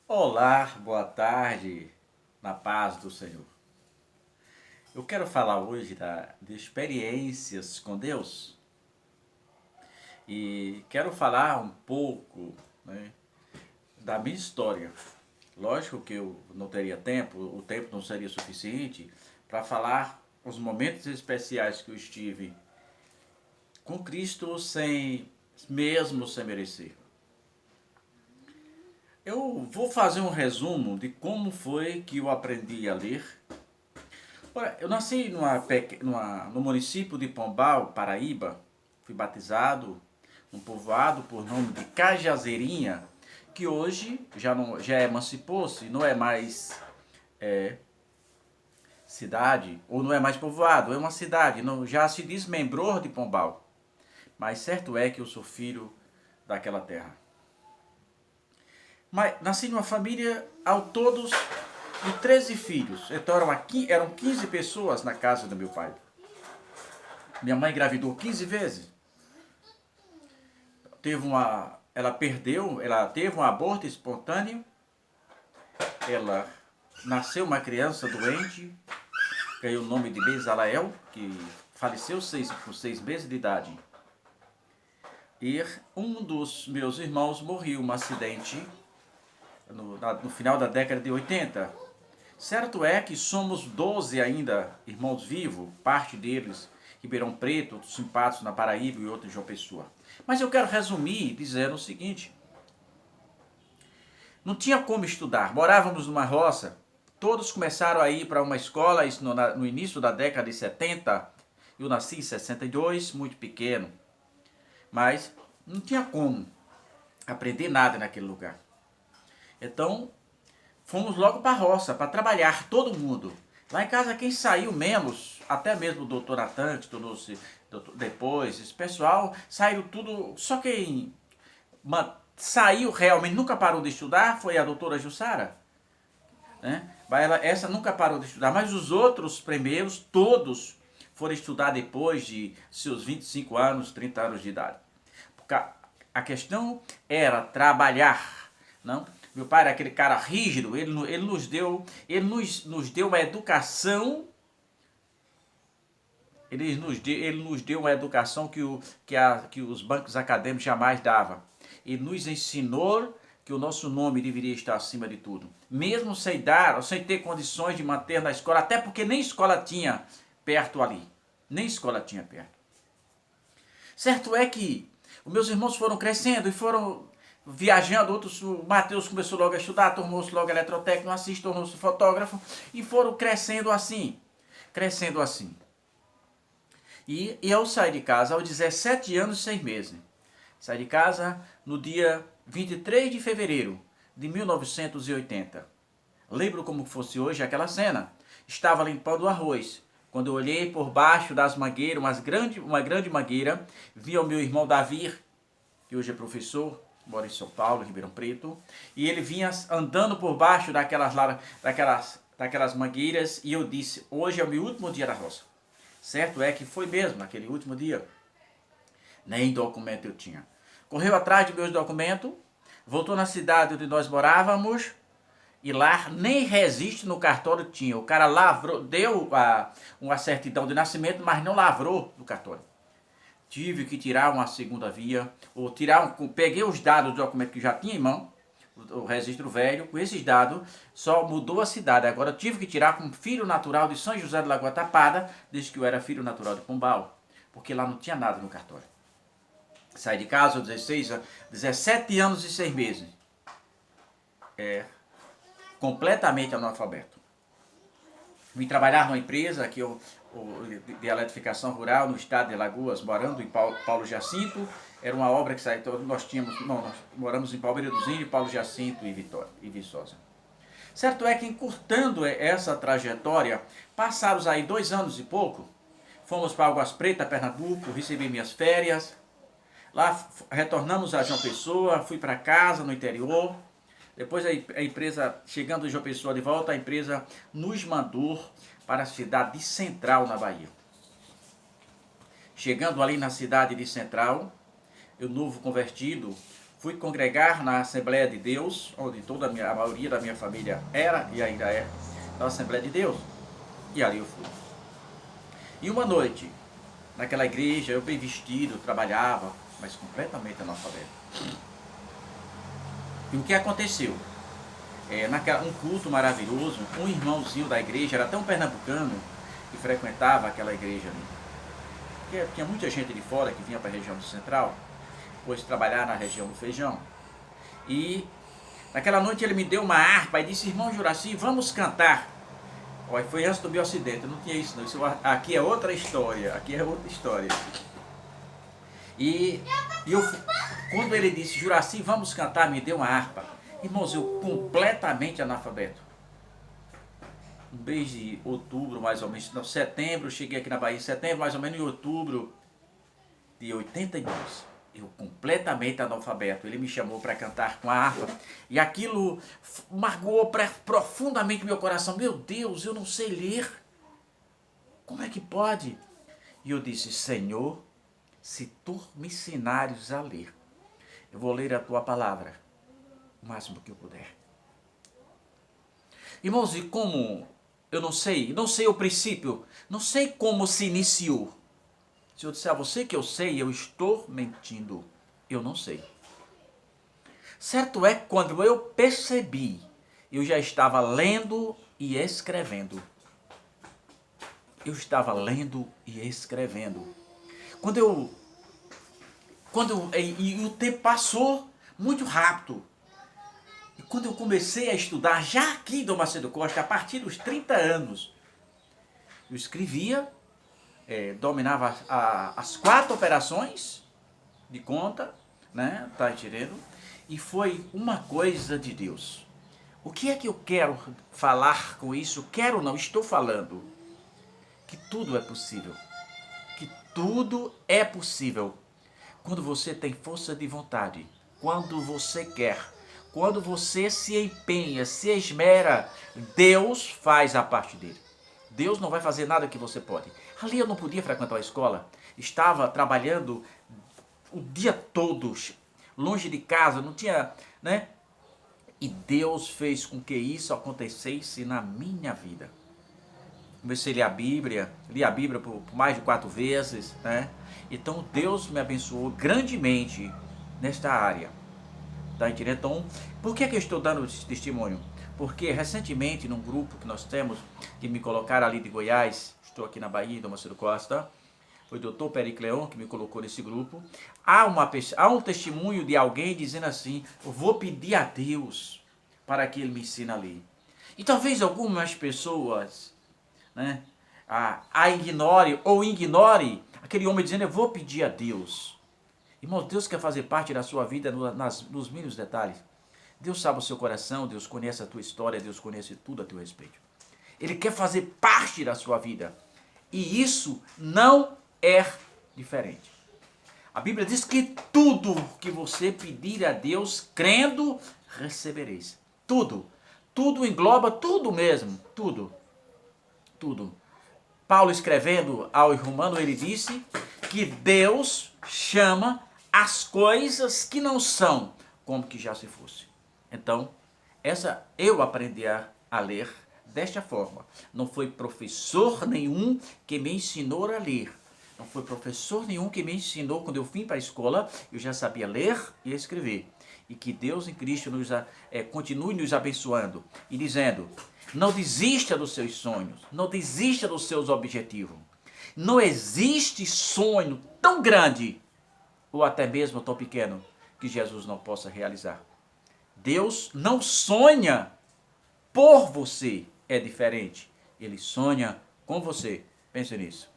Olá, boa tarde, na paz do Senhor. Eu quero falar hoje de experiências com Deus e quero falar um pouco, né, da minha história. Lógico que eu não teria tempo, o tempo não seria suficiente para falar os momentos especiais que eu estive com Cristo mesmo sem merecer. Eu vou fazer um resumo de como foi que eu aprendi a ler. Olha, eu nasci no município de Pombal, Paraíba. Fui batizado num povoado por nome de Cajazeirinha, que hoje já emancipou-se, não é mais é, cidade, ou não é mais povoado, é uma cidade, não, já se desmembrou de Pombal. Mas certo é que eu sou filho daquela terra. Mas nasci numa família, ao todos, de 13 filhos. Então eram 15 pessoas na casa do meu pai. Minha mãe engravidou 15 vezes. Ela teve um aborto espontâneo. Ela nasceu uma criança doente, ganhou o nome de Bezalael, que faleceu com 6 meses de idade. E um dos meus irmãos morreu em um acidente no final da década de 80. Certo é que somos 12 ainda irmãos vivos, parte deles Ribeirão Preto, outros simpáticos na Paraíba e outros em João Pessoa. Mas eu quero resumir dizendo o seguinte: não tinha como estudar, morávamos numa roça, todos começaram a ir para uma escola isso no início da década de 70. Eu nasci em 62, muito pequeno, mas não tinha como aprender nada naquele lugar. Então, fomos logo para a roça, para trabalhar, todo mundo. Lá em casa, quem saiu menos, até mesmo o doutor Natan, que tornou-se depois, esse pessoal, saíram tudo. Só quem saiu realmente, nunca parou de estudar, foi a doutora Jussara. Né? Essa nunca parou de estudar, mas os outros primeiros, todos, foram estudar depois de seus 25 anos, 30 anos de idade. Porque a questão era trabalhar, não? Meu pai era aquele cara rígido, ele nos deu uma educação, ele nos deu uma educação que os bancos acadêmicos jamais davam. Ele nos ensinou que o nosso nome deveria estar acima de tudo. Mesmo sem ter condições de manter na escola, até porque nem escola tinha perto ali. Nem escola tinha perto. Certo é que os meus irmãos foram crescendo e foram viajando, outros, o Matheus começou logo a estudar, tornou-se logo eletrotécnico, Assis tornou-se fotógrafo e foram crescendo assim, crescendo assim. E eu saí de casa aos 17 anos e 6 meses. Saí de casa no dia 23 de fevereiro de 1980. Lembro como fosse hoje aquela cena. Estava limpando o arroz. Quando eu olhei por baixo das mangueiras, uma grande mangueira, vi o meu irmão Davi, que hoje é professor, mora em São Paulo, Ribeirão Preto, e ele vinha andando por baixo daquelas mangueiras, e eu disse: hoje é o meu último dia da roça. Certo é que foi mesmo, naquele último dia. Nem documento eu tinha. Correu atrás de meus documentos, voltou na cidade onde nós morávamos, e lá nem registro no cartório tinha. O cara lavrou, deu uma certidão de nascimento, mas não lavrou no cartório. Tive que tirar uma segunda via, ou peguei os dados do documento que já tinha em mão, o registro velho, com esses dados, só mudou a cidade. Agora eu tive que tirar como filho natural de São José de Lagoa Tapada, desde que eu era filho natural de Pombal, porque lá não tinha nada no cartório. Saí de casa aos 17 anos e 6 meses. Completamente analfabeto. Vim trabalhar numa empresa de eletrificação rural no estado de Alagoas, morando em Paulo Jacinto. Era uma obra que saiu, nós moramos em Palmeira dos Índios, Paulo Jacinto e Viçosa. Certo é que, encurtando essa trajetória, passados aí 2 anos e pouco, fomos para Águas Pretas, Pernambuco, recebi minhas férias. Lá retornamos a João Pessoa, fui para casa no interior. Depois a empresa, chegando em João Pessoa de volta, a empresa nos mandou para a cidade de Central, na Bahia. Chegando ali na cidade de Central, eu novo convertido, fui congregar na Assembleia de Deus, onde a maioria da minha família era e ainda é, na Assembleia de Deus. E ali eu fui. E uma noite, naquela igreja, eu bem vestido, trabalhava, mas completamente analfabeto. E o que aconteceu? Um culto maravilhoso, um irmãozinho da igreja, era até um pernambucano, que frequentava aquela igreja ali. Porque tinha muita gente de fora que vinha para a região do Central, depois trabalhar na região do Feijão. E naquela noite ele me deu uma harpa e disse: irmão Juraci, vamos cantar. Olha, foi antes do meu acidente, não tinha isso não. Isso aqui é outra história, E quando ele disse: Juraci, vamos cantar, me deu uma harpa. Irmãos, eu completamente analfabeto. Um mês de outubro, mais ou menos, não, setembro, cheguei aqui na Bahia em setembro, mais ou menos em outubro de 82. Eu completamente analfabeto. Ele me chamou para cantar com a harpa. E aquilo marcou profundamente meu coração. Meu Deus, eu não sei ler. Como é que pode? E eu disse: Senhor, se tu me ensinares a ler, eu vou ler a tua palavra o máximo que eu puder. Irmãos, e como eu não sei o princípio, não sei como se iniciou. Se eu disser a você que eu sei, eu estou mentindo. Eu não sei. Certo é que quando eu percebi, eu já estava lendo e escrevendo. Eu estava lendo e escrevendo. E o tempo passou muito rápido. E quando eu comecei a estudar, já aqui em Dom Macedo Costa, a partir dos 30 anos, eu escrevia, dominava as 4 operações de conta, né? Tá entendendo? E foi uma coisa de Deus. O que é que eu quero falar com isso? Quero não, estou falando que tudo é possível. Que tudo é possível quando você tem força de vontade, quando você quer, quando você se empenha, se esmera, Deus faz a parte dele. Deus não vai fazer nada que você pode. Ali eu não podia frequentar a escola, estava trabalhando o dia todo, longe de casa, não tinha, né? E Deus fez com que isso acontecesse na minha vida. Comecei a ler li a Bíblia por mais de 4 vezes, né? Então Deus me abençoou grandemente nesta área. Tá entendendo? Então, por que eu estou dando esse testemunho? Porque recentemente, num grupo que nós temos, que me colocaram ali de Goiás, estou aqui na Bahia, Dom Macedo Costa, foi o Dr. Pericleon que me colocou nesse grupo. Há um testemunho de alguém dizendo assim: eu vou pedir a Deus para que Ele me ensine a ler. E talvez algumas pessoas, né, ignore aquele homem dizendo: eu vou pedir a Deus. Irmão, Deus quer fazer parte da sua vida nos mínimos detalhes. Deus sabe o seu coração, Deus conhece a tua história, Deus conhece tudo a teu respeito. Ele quer fazer parte da sua vida. E isso não é diferente. A Bíblia diz que tudo que você pedir a Deus, crendo, recebereis. Tudo. Tudo engloba tudo mesmo. Tudo. Tudo. Paulo, escrevendo aos Romanos, ele disse que Deus chama as coisas que não são como que já se fosse. Então, eu aprendi a ler desta forma. Não foi professor nenhum que me ensinou a ler. Não foi professor nenhum que me ensinou. Quando eu vim para a escola, eu já sabia ler e escrever. E que Deus em Cristo continue nos abençoando e dizendo: não desista dos seus sonhos, não desista dos seus objetivos. Não existe sonho tão grande ou até mesmo tão pequeno que Jesus não possa realizar. Deus não sonha por você, é diferente. Ele sonha com você. Pense nisso.